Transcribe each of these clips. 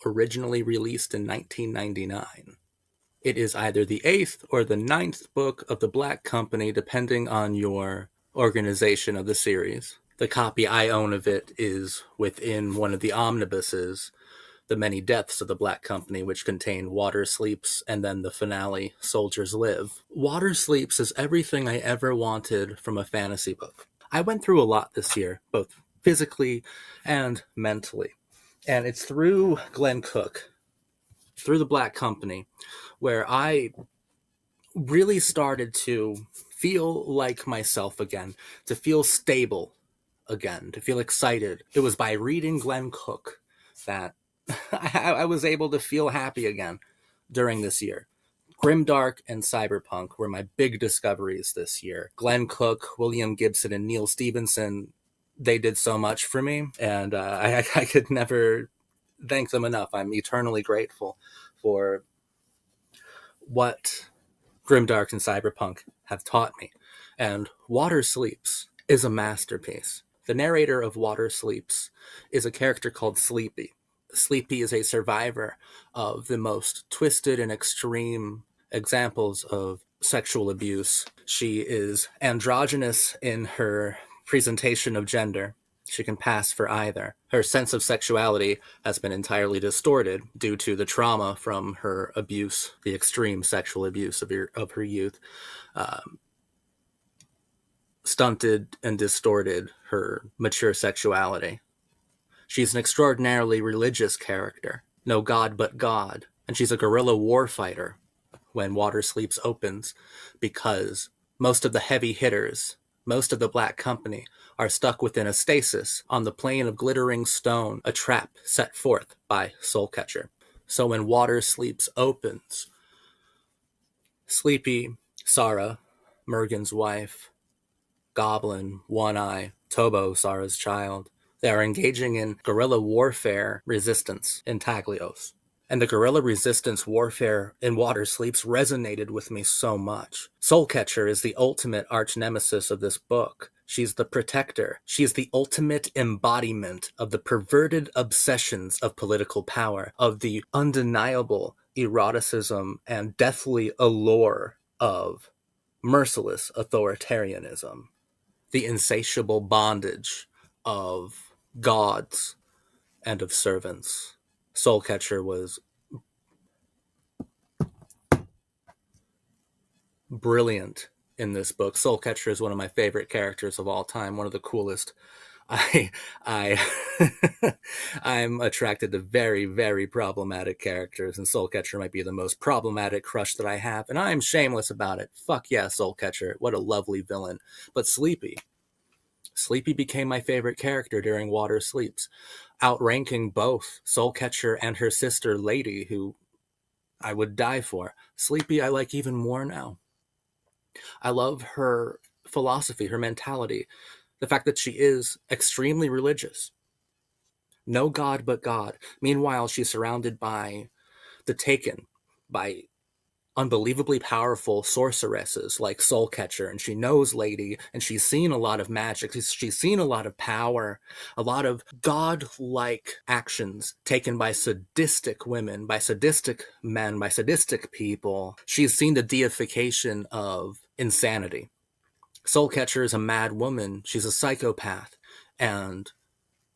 originally released in 1999. It is either the 8th or the ninth book of the Black Company, depending on your organization of the series. The copy I own of it is within one of the omnibuses, The Many Deaths of the Black Company, which contain Water Sleeps and then the finale, Soldiers Live. Water Sleeps is everything I ever wanted from a fantasy book. I went through a lot this year, both physically and mentally. And it's through Glenn Cook, through the Black Company, where I really started to feel like myself again, to feel stable again, to feel excited. It was by reading Glenn Cook that I was able to feel happy again during this year. Grimdark and Cyberpunk were my big discoveries this year. Glenn Cook, William Gibson, and Neil Stephenson, they did so much for me, and I could never thank them enough. I'm eternally grateful for what Grimdark and Cyberpunk have taught me. And Water Sleeps is a masterpiece. The narrator of Water Sleeps is a character called Sleepy. Sleepy is a survivor of the most twisted and extreme examples of sexual abuse. She is androgynous in her presentation of gender. She can pass for either. Her sense of sexuality has been entirely distorted due to the trauma from her abuse, the extreme sexual abuse of her youth. Stunted and distorted her mature sexuality. She's an extraordinarily religious character. No god but God. And she's a guerrilla warfighter when Water Sleeps opens, because most of the heavy hitters, most of the Black Company, are stuck within a stasis on the plane of glittering stone, a trap set forth by Soulcatcher. So when Water Sleeps opens, Sleepy, Sarah, Mergen's wife, Goblin, One Eye, Tobo, Sarah's child, they are engaging in guerrilla warfare resistance in Taglios. And the guerrilla resistance warfare in Water Sleeps resonated with me so much. Soulcatcher is the ultimate arch nemesis of this book. She's the protector. She's the ultimate embodiment of the perverted obsessions of political power, of the undeniable eroticism and deathly allure of merciless authoritarianism, the insatiable bondage of gods and of servants. Soulcatcher was brilliant in this book. Soulcatcher is one of my favorite characters of all time, one of the coolest. I I'm attracted to very, very problematic characters, and Soulcatcher might be the most problematic crush that I have, and I'm shameless about it. Fuck yeah, Soulcatcher. What a lovely villain. But Sleepy became my favorite character during Water Sleeps, outranking both Soulcatcher and her sister Lady, who I would die for. Sleepy I like even more now. I love her philosophy, her mentality, the fact that she is extremely religious. No god but God. Meanwhile, she's surrounded by the Taken, by unbelievably powerful sorceresses like Soulcatcher, and she knows Lady, and she's seen a lot of magic. She's seen a lot of power, a lot of god-like actions taken by sadistic women, by sadistic men, by sadistic people. She's seen the deification of insanity. Soulcatcher is a mad woman. She's a psychopath, and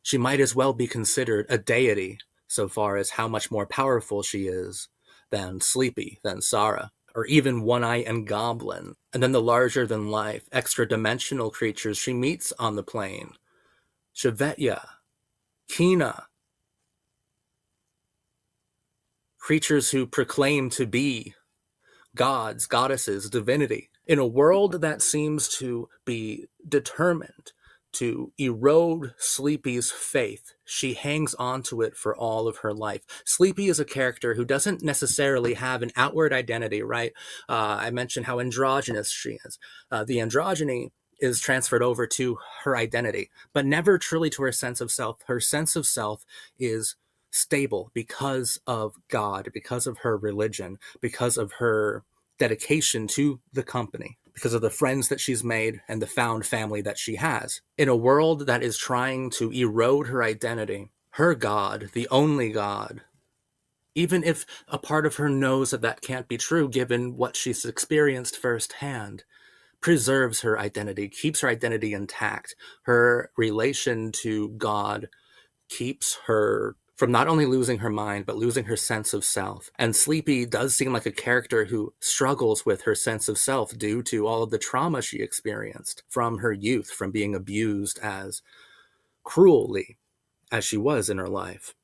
she might as well be considered a deity so far as how much more powerful she is than Sleepy, than Sarah, or even One Eye and Goblin. And then the larger-than-life, extra-dimensional creatures she meets on the plane. Shvetya, Kina. Creatures who proclaim to be gods, goddesses, divinity. In a world that seems to be determined to erode Sleepy's faith, she hangs on to it for all of her life. Sleepy is a character who doesn't necessarily have an outward identity, right? I mentioned how androgynous she is. The androgyny is transferred over to her identity, but never truly to her sense of self. Her sense of self is stable because of God, because of her religion, because of her dedication to the company, because of the friends that she's made and the found family that she has. In a world that is trying to erode her identity, her God, the only God, even if a part of her knows that that can't be true given what she's experienced firsthand, preserves her identity, keeps her identity intact. Her relation to God keeps her from not only losing her mind, but losing her sense of self. And Sleepy does seem like a character who struggles with her sense of self due to all of the trauma she experienced from her youth, from being abused as cruelly as she was in her life,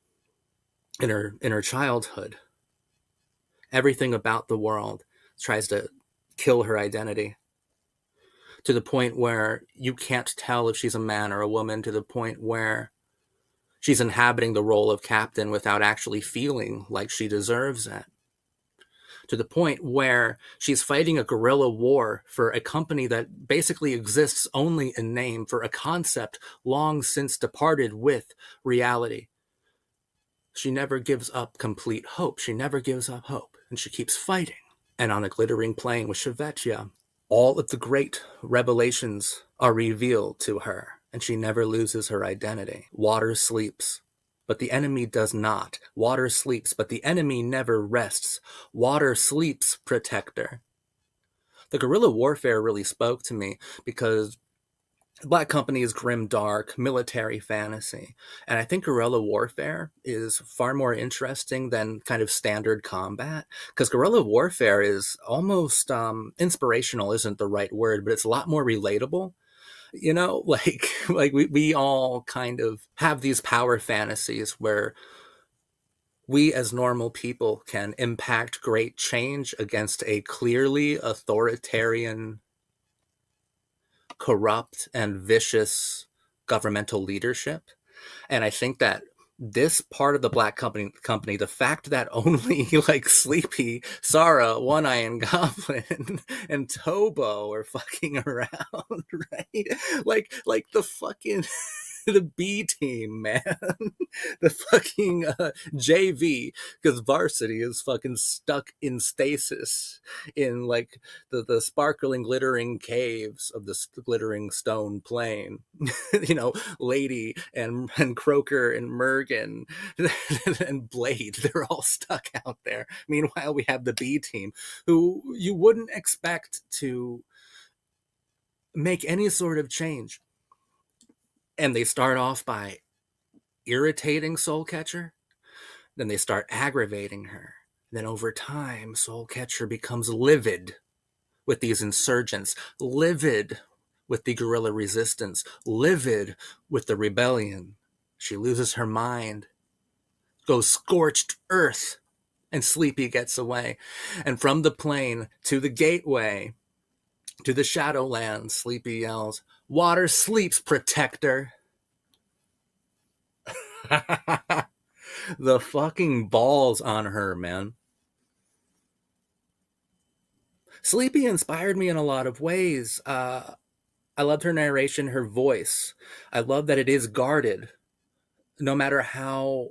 in her childhood. Everything about the world tries to kill her identity, to the point where you can't tell if she's a man or a woman, to the point where she's inhabiting the role of captain without actually feeling like she deserves it, to the point where she's fighting a guerrilla war for a company that basically exists only in name, for a concept long since departed with reality. She never gives up complete hope. She never gives up hope, and she keeps fighting. And on a glittering plain with Shvetia, all of the great revelations are revealed to her, and she never loses her identity. Water sleeps, but the enemy does not. Water sleeps, but the enemy never rests. Water sleeps, protector. The guerrilla warfare really spoke to me because Black Company is grim, dark, military fantasy. And I think guerrilla warfare is far more interesting than kind of standard combat, because guerrilla warfare is almost inspirational isn't the right word, but it's a lot more relatable. You know, like we all kind of have these power fantasies where we as normal people can impact great change against a clearly authoritarian, corrupt, and vicious governmental leadership. And I think that this part of the Black company, the fact that only like Sleepy, Sarah, One Eye, and Goblin and Tobo are fucking around, right? Like the fucking the B team, man. The fucking JV, because varsity is fucking stuck in stasis in like the sparkling, glittering caves of the glittering stone plain. You know, Lady and Croaker and Mergen and Blade, they're all stuck out there. Meanwhile, we have the B team, who you wouldn't expect to make any sort of change. And they start off by irritating Soulcatcher, then they start aggravating her. Then over time, Soulcatcher becomes livid with these insurgents, livid with the guerrilla resistance, livid with the rebellion. She loses her mind, goes scorched earth, and Sleepy gets away. And from the plain to the gateway, to the Shadowlands, Sleepy yells, "Water sleeps, protector." The fucking balls on her, man. Sleepy inspired me in a lot of ways. I loved her narration, her voice. I love that it is guarded. No matter how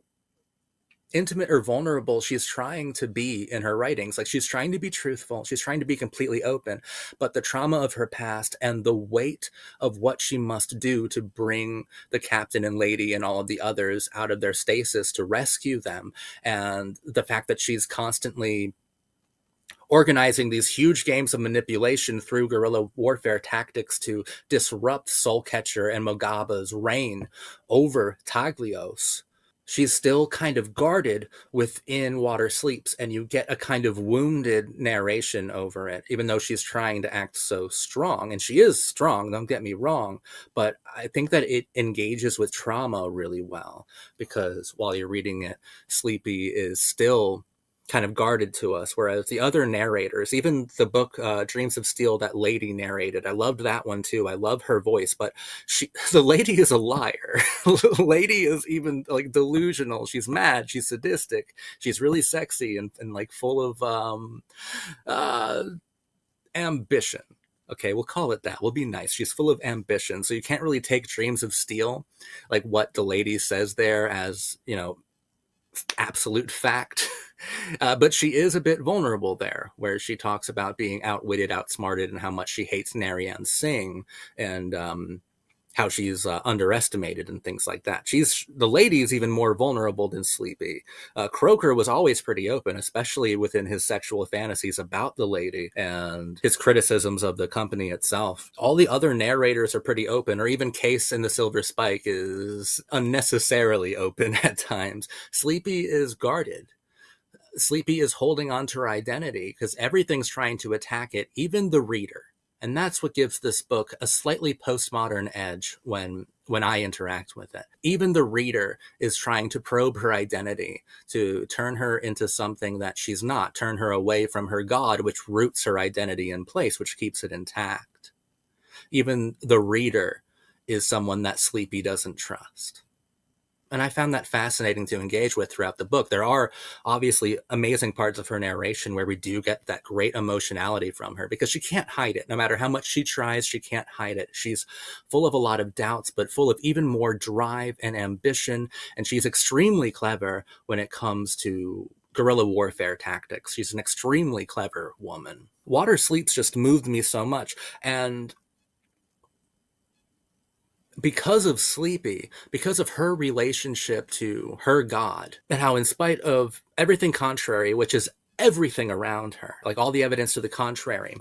intimate or vulnerable she's trying to be in her writings, like she's trying to be truthful, she's trying to be completely open, but the trauma of her past and the weight of what she must do to bring the captain and Lady and all of the others out of their stasis to rescue them, and the fact that she's constantly organizing these huge games of manipulation through guerrilla warfare tactics to disrupt Soulcatcher and Mogaba's reign over Taglios. She's still kind of guarded within Water Sleeps, and you get a kind of wounded narration over it, even though she's trying to act so strong. And she is strong, don't get me wrong, but I think that it engages with trauma really well, because while you're reading it, Sleepy is still kind of guarded to us, whereas the other narrators, even the book Dreams of Steel that Lady narrated, I loved that one too. I love her voice, but the Lady is a liar. Lady is even like delusional. She's mad, she's sadistic, she's really sexy and like full of ambition. Okay, we'll call it that. We'll be nice. She's full of ambition, so you can't really take Dreams of Steel, like what the Lady says there, as, you know, absolute fact. But she is a bit vulnerable there, where she talks about being outwitted, outsmarted, and how much she hates Narayan Singh, and how she's underestimated and things like that. The lady's even more vulnerable than Sleepy. Croker was always pretty open, especially within his sexual fantasies about the lady and his criticisms of the company itself. All the other narrators are pretty open, or even Case in the Silver Spike is unnecessarily open at times. Sleepy is guarded. Sleepy is holding on to her identity because everything's trying to attack it, even the reader. And that's what gives this book a slightly postmodern edge when I interact with it. Even the reader is trying to probe her identity, to turn her into something that she's not, turn her away from her God, which roots her identity in place, which keeps it intact. Even the reader is someone that Sleepy doesn't trust. And I found that fascinating to engage with throughout the book. There are obviously amazing parts of her narration where we do get that great emotionality from her because she can't hide it. No matter how much she tries, she can't hide it. She's full of a lot of doubts, but full of even more drive and ambition. And she's extremely clever when it comes to guerrilla warfare tactics. She's an extremely clever woman. Water Sleeps just moved me so much. And because of Sleepy, because of her relationship to her God, and how in spite of everything contrary, which is everything around her, like all the evidence to the contrary,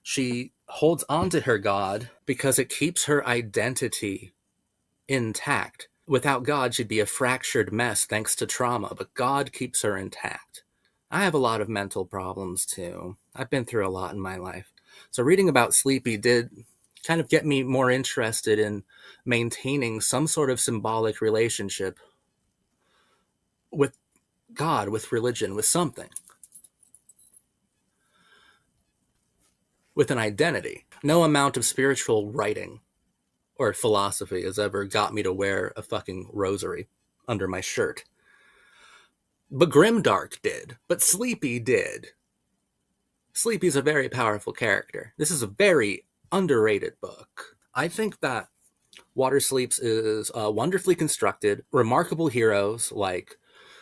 she holds on to her God because it keeps her identity intact. Without God, she'd be a fractured mess thanks to trauma, but God keeps her intact. I have a lot of mental problems too. I've been through a lot in my life. So reading about Sleepy did kind of get me more interested in maintaining some sort of symbolic relationship with God, with religion, with something, with an identity. No amount of spiritual writing or philosophy has ever got me to wear a fucking rosary under my shirt. But Grimdark did. But Sleepy did. Sleepy's a very powerful character. This is a very underrated book. I think that Water Sleeps is wonderfully constructed, remarkable heroes like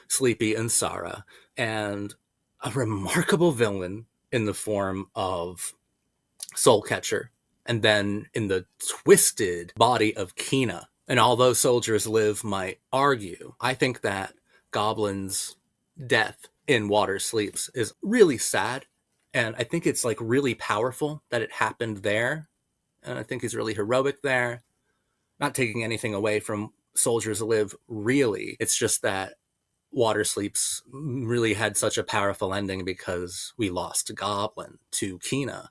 Sleepy and Sarah, and a remarkable villain in the form of Soulcatcher, and then in the twisted body of Kina. And although Soldiers Live might argue, I think that Goblin's death in Water Sleeps is really sad, and I think it's like really powerful that it happened there, and I think he's really heroic there. Not taking anything away from Soldiers Live, really. It's just that Water Sleeps really had such a powerful ending because we lost Goblin to Kina.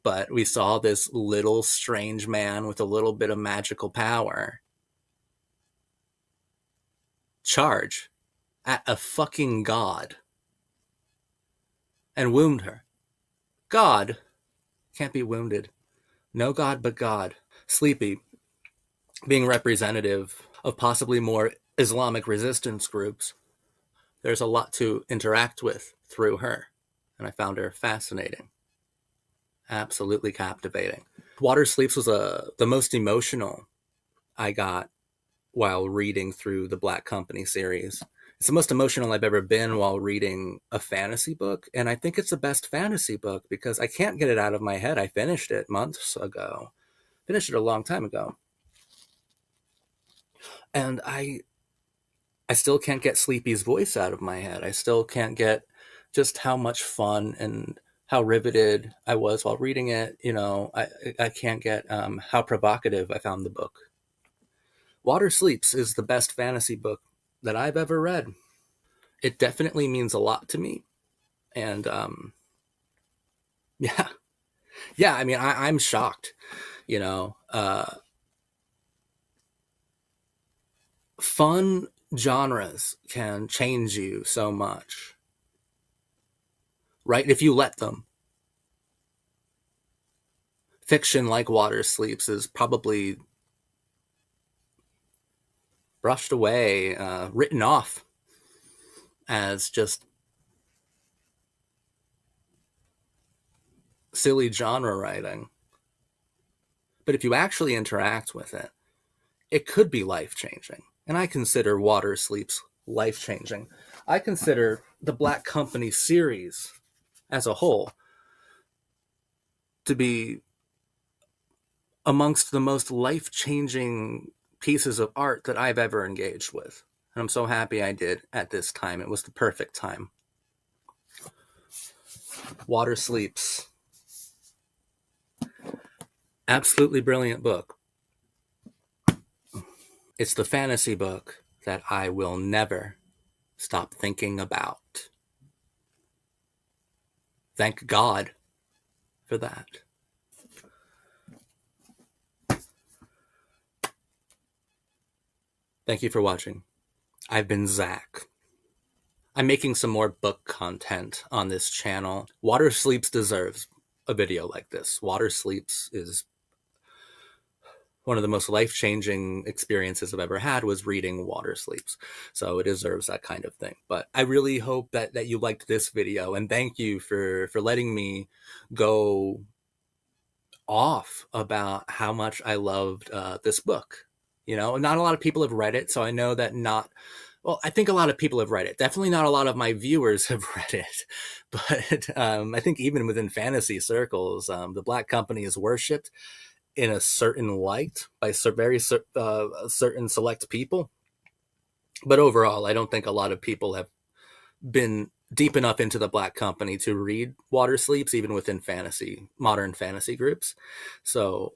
But we saw this little strange man with a little bit of magical power charge at a fucking god and wound her. God can't be wounded. No god but God. Sleepy, being representative of possibly more Islamic resistance groups, there's a lot to interact with through her, and I found her fascinating. Absolutely captivating. Water Sleeps was the most emotional I got while reading through the Black Company series. It's the most emotional I've ever been while reading a fantasy book, and I think it's the best fantasy book because I can't get it out of my head. I finished it months ago. Finished it a long time ago. And I still can't get Sleepy's voice out of my head. I still can't get just how much fun and how riveted I was while reading it. You know, I can't get how provocative I found the book. Water Sleeps is the best fantasy book that I've ever read. It definitely means a lot to me. And yeah. Yeah, I mean, I'm shocked, you know. Fun genres can change you so much, right? If you let them. Fiction like Water Sleeps is probably brushed away, written off as just silly genre writing. But if you actually interact with it, it could be life-changing. And I consider Water Sleeps life-changing. I consider the Black Company series as a whole to be amongst the most life-changing pieces of art that I've ever engaged with. And I'm so happy I did at this time. It was the perfect time. Water Sleeps. Absolutely brilliant book. It's the fantasy book that I will never stop thinking about. Thank God for that. Thank you for watching. I've been Zach. I'm making some more book content on this channel. Water Sleeps deserves a video like this. Water Sleeps is one of the most life-changing experiences I've ever had, was reading Water Sleeps. So it deserves that kind of thing. But I really hope that you liked this video, and thank you for letting me go off about how much I loved this book. You know, not a lot of people have read it, so I know that well, I think a lot of people have read it. Definitely not a lot of my viewers have read it. But I think even within fantasy circles, the Black Company is worshipped in a certain light by certain select people. But overall, I don't think a lot of people have been deep enough into the Black Company to read Water Sleeps, even within modern fantasy groups. So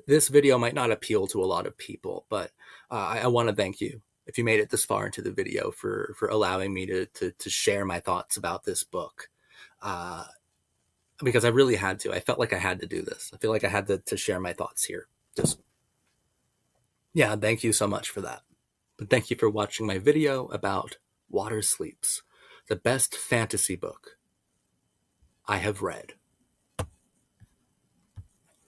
this video might not appeal to a lot of people, but I want to thank you if you made it this far into the video for allowing me to share my thoughts about this book. Because I really had to. I felt like I had to do this. I feel like I had to share my thoughts here. Yeah, thank you so much for that. But thank you for watching my video about Water Sleeps, the best fantasy book I have read.